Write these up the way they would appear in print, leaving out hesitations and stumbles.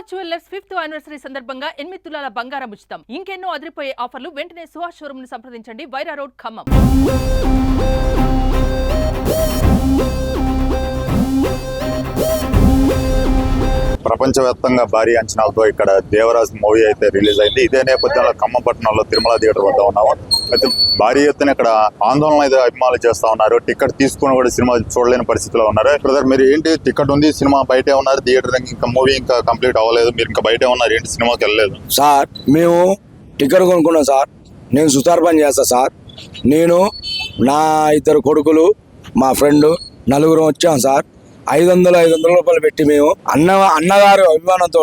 Suhas jewellers 5th anniversary సందర్భంగా 8 తులాల బంగారం ఉచితం. ఇంకెన్నో అదిరిపోయే ఆఫర్లు. వెంటనే సుహాస్ షోరూమ్ ను సంప్రదించండి. వైరా రోడ్, ఖమ్మం. ప్రపంచవ్యాప్తంగా భారీ అంచనాలతో ఇక్కడ దేవరాజ్ మూవీ అయితే రిలీజ్ అయింది. ఇదే నేపథ్యంలో ఖమ్మం పట్టణంలో తిరుమల థియేటర్ వద్ద ఉన్నాము. అయితే భారీ ఎత్తున ఇక్కడ ఆందోళన అయితే అభిమానులు చేస్తా ఉన్నారు. టికెట్ తీసుకుని కూడా సినిమా చూడలేని పరిస్థితిలో ఉన్నారు. బ్రదర్, మీరు ఏంటి టికెట్ ఉంది, సినిమా బయటే ఉన్నారు, థియేటర్ ఇంకా మూవీ ఇంకా కంప్లీట్ అవ్వలేదు, మీరు ఇంకా బయటే ఉన్నారు, ఏంటి సినిమాకి వెళ్ళలేదు? సార్, మేము టికెట్ కొనుక్కున్నాం సార్. నేను సుతార్ పని చేస్తా సార్. నేను నా 2 కొడుకులు, మా ఫ్రెండ్ నలుగురు వచ్చాం సార్. 500 రూపాయలు పెట్టి మేము అన్నగారు అభిమానంతో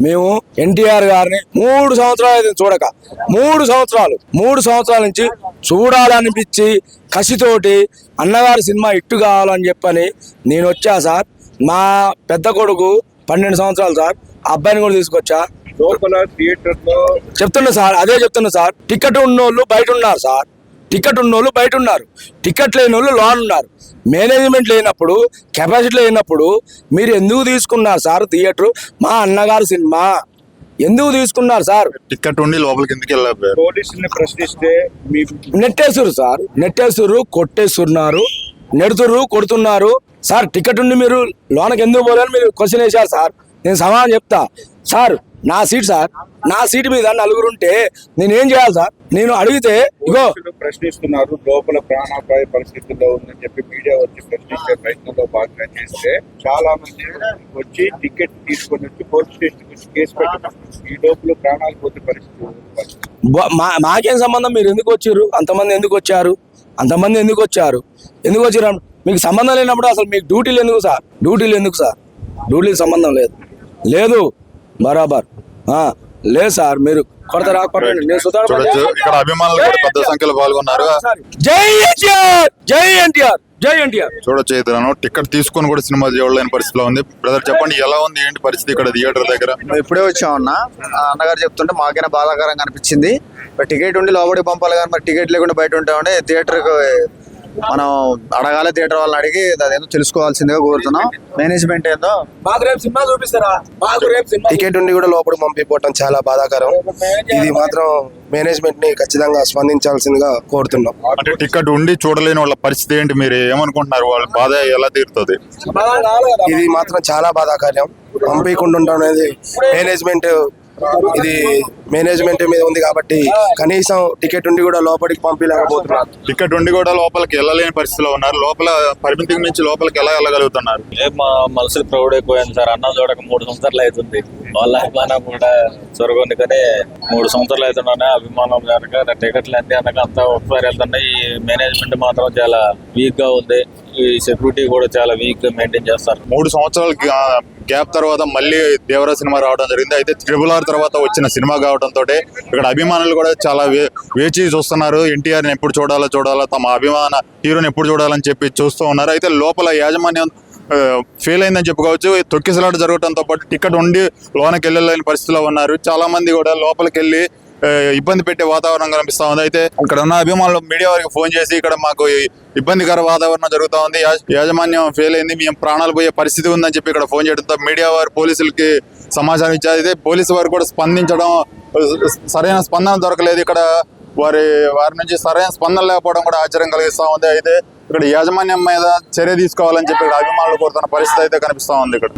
మేము ఎన్టీఆర్ గారిని 3 సంవత్సరాలు అయితే చూడక 3 సంవత్సరాల నుంచి చూడాలనిపించి కసితోటి అన్నగారి సినిమా ఇట్టు కావాలని చెప్పని నేను వచ్చా సార్. మా పెద్ద కొడుకు 12 సంవత్సరాలు సార్. అబ్బాయిని కూడా తీసుకొచ్చా. చెప్తున్నా సార్, అదే చెప్తున్నా సార్. టికెట్ ఉన్నోళ్ళు బయట ఉన్నారు సార్. టికెట్ లేని వాళ్ళు లోన్ ఉన్నారు. మేనేజ్మెంట్ లేనప్పుడు, కెపాసిటీ లేనప్పుడు మీరు ఎందుకు తీసుకున్నారు సార్ థియేటర్? మా అన్నగారు సినిమా ఎందుకు తీసుకున్నారు సార్? టికెట్ ఉండి లోపలికి ఎందుకు వెళ్ళారు? పోలీసుల్ని ప్రశ్నిస్తే నెట్టేస్తున్నారు సార్. కొట్టేస్తున్నారు, కొడుతున్నారు సార్. టికెట్ ఉండి మీరు లోనకి ఎందుకు పోలేని మీరు క్వశ్చన్ వేశారు సార్. నేను సమాధానం చెప్తా సార్. నా సీట్ మీద 4 ఉంటే నేనేం చేయాలి సార్? నేను అడిగితే ఇగో ప్రశ్నిస్తున్నారు. లోపల ప్రాణాపాయ పరిస్థితుల్లో ఉందని చెప్పి మీడియా వచ్చి ప్రశ్నించే ప్రయత్నంలో భాగంగా చేస్తే చాలా మంది వచ్చి టికెట్ తీసుకొని వచ్చి పోలీస్ స్టేషన్ వచ్చి కేసు పెట్టారు. ఈ లోపల ప్రాణాలు పోతే పరిస్థితి మాకేం సంబంధం? మీరు ఎందుకు వచ్చారు? అంతమంది ఎందుకు వచ్చారు? ఎందుకు వచ్చారు? మీకు సంబంధం లేనప్పుడు అసలు మీకు డ్యూటీలు ఎందుకు సార్? డ్యూటీలు సంబంధం లేదు బరాబర్ లేదు సార్. మీరు కొడతారా? ఇక్కడ అభిమానులు కూడా పెద్ద సంఖ్యలో పాల్గొన్నారు. జై ఎన్టీఆర్ చూడొచ్చు. ఇతను టికెట్ తీసుకొని కూడా సినిమా చూడలేని పరిస్థితిలో ఉంది. బ్రదర్, చెప్పండి, ఎలా ఉంది, ఏంటి పరిస్థితి ఇక్కడ థియేటర్ దగ్గర? ఇప్పుడే వచ్చామన్నా. అన్నగారు చెప్తుంటే మాకైనా బాధాకరంగా అనిపించింది. టికెట్ ఉండి లోపలికి పంపాలి కానీ మరి టికెట్ లేకుండా బయట ఉంటామంటే థియేటర్కి మనం అడగాలి. థియేటర్ వాళ్ళని అడిగి అదేందో తెలుసుకోవాల్సిందిగా కోరుతున్నాం. మేనేజ్మెంట్ ఏందో సినిమా చూపిస్తారా? టికెట్ ఉండి కూడా లోపలికి పంపిపోవటం చాలా బాధాకరం. ఇది మాత్రం మేనేజ్మెంట్ ని ఖచ్చితంగా స్పందించాల్సిందిగా కోరుతున్నాం. అంటే టికెట్ ఉండి చూడలేని వాళ్ళ పరిస్థితి ఏంటి, మీరు ఏమనుకుంటున్నారు? వాళ్ళ బాధ ఎలా తీరుతుంది? ఇది మాత్రం చాలా బాధాకరం. పంపించకుండా ఉండడం అనేది మేనేజ్మెంట్ మీద ఉంది కాబట్టి కనీసం టికెట్ ఉండి కూడా లోపలికి పంపించలేకపోతున్నారు. టికెట్ ఉండి కూడా లోపలికి వెళ్ళలేని పరిస్థితిలో ఉన్నారు. లోపల పరిమితికి మించి లోపలికి ఎలా వెళ్ళగలుగుతున్నారు? మా మనసులు ప్రౌడ్ అయిపోయింది సార్. అన్నం చూడక 3 సంవత్సరాలు అవుతుంది. వాళ్ళ అభిమానం కూడా చొరగొందుకని 3 సంవత్సరాలు అవుతున్నాయి. అభిమానం జరగ టికెట్లు అన్ని అనక అంతా ఒకసారి వెళ్తున్నాయి. ఈ మేనేజ్మెంట్ మాత్రం చాలా వీక్ గా ఉంది. ఈ సెక్యూరిటీ కూడా చాలా వీక్ మెయింటైన్ చేస్తారు. 3 సంవత్సరాల గ్యాప్ తర్వాత మళ్ళీ దేవరా సినిమా రావడం జరిగింది. అయితే RRR తర్వాత వచ్చిన సినిమా కావడంతో ఇక్కడ అభిమానులు కూడా చాలా వేచి చూస్తున్నారు. ఎన్టీఆర్ని ఎప్పుడు చూడాలా, తమ అభిమాన హీరోని ఎప్పుడు చూడాలని చెప్పి చూస్తూ ఉన్నారు. అయితే లోపల యాజమాన్యం ఫెయిల్ అయిందని చెప్పుకోవచ్చు. తొక్కిసలాట జరగడంతో పాటు టికెట్ ఉండి లోనకి వెళ్ళలేని పరిస్థితిలో ఉన్నారు. చాలా మంది కూడా లోపలికి వెళ్ళి ఇబ్బంది పెట్టే వాతావరణం కనిపిస్తా ఉంది. అయితే ఇక్కడ ఉన్న అభిమానులు మీడియా వారికి ఫోన్ చేసి ఇక్కడ మాకు ఇబ్బందికర వాతావరణం జరుగుతూ ఉంది, యాజమాన్యం ఫెయిల్ అయింది, మేము ప్రాణాలు పోయే పరిస్థితి ఉందని చెప్పి ఇక్కడ ఫోన్ చేయడంతో మీడియా వారు పోలీసులకి సమాచారం ఇచ్చారు. అయితే పోలీసు వారు కూడా స్పందించడం, సరైన స్పందన దొరకలేదు. ఇక్కడ వారి నుంచి సరైన స్పందన లేకపోవడం కూడా ఆశ్చర్యం కలిగిస్తా ఉంది. అయితే ఇక్కడ యాజమాన్యం మీద చర్య తీసుకోవాలని చెప్పి ఇక్కడ అభిమానులు కోరుతున్న పరిస్థితి అయితే కనిపిస్తా ఉంది ఇక్కడ.